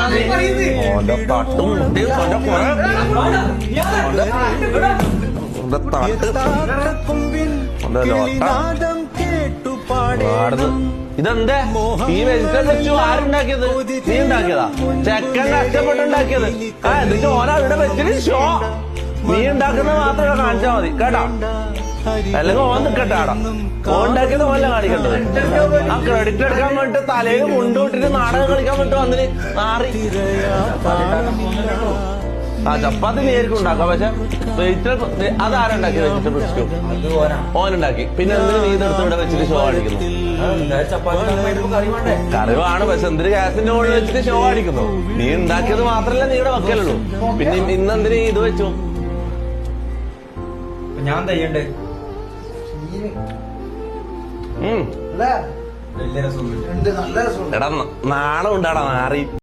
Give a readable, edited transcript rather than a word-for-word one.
ഓന്റെ തട്ടും മുട്ടിയും ഓന്റെ കുറെ ഓന്റെ തട്ട് ഓന്റെ ലോട്ട ഇതെന്തേ ഈ വെജിറ്റബിൾ വെച്ചു ആരുണ്ടാക്കിയത്? നീ ഉണ്ടാക്കിയതാ? ചെക്കൻ കഷ്ടപ്പെട്ടുണ്ടാക്കിയത്. എന്നിട്ട് ഓരോ അവിടെ വെച്ചിട്ട് ഷോ നീ ഉണ്ടാക്കുന്നത് മാത്രം ഇവിടെ കാണിച്ചാ മതി കേട്ടാ. അല്ലെങ്കിൽ ഓൻ നിക്കട്ടെ ആടാ. ഓൻ ഉണ്ടാക്കിയത് ഓല്ല കാണിക്കേണ്ടത്. ആ ക്രെഡിറ്റ് എടുക്കാൻ വേണ്ടിട്ട് തലയിൽ മുണ്ടോട്ടിട്ട് നാടകം കളിക്കാൻ വേണ്ടിട്ട് വന്നിട്ട് നാറി. ആ ചപ്പാത്തി നേരിക്കും ഉണ്ടാക്കാം. പക്ഷെ വെജിറ്റബിൾ അതാരുണ്ടാക്കിയത്? വെജിറ്റബിൾ സ്റ്റൂ ഓനുണ്ടാക്കി. പിന്നെ എന്തിനു നീ ഇതെടുത്ത് ഇവിടെ വെച്ചിട്ട് ഷോ അടിക്കുന്നു? കറിവാണ്, പക്ഷെ എന്തിന് ഗ്യാസിന്റെ മുകളിൽ വെച്ചിട്ട് ഷോ അടിക്കുന്നു? നീ ഉണ്ടാക്കിയത് മാത്രല്ല നീ ഇവിടെ വെക്കലുള്ളൂ. പിന്നെ ഇന്നെന്തിനു ഇത് വെച്ചു? ഞാൻ തയ്യണ്ടേ എടാ നാണം ഉണ്ടാടാ നാറി.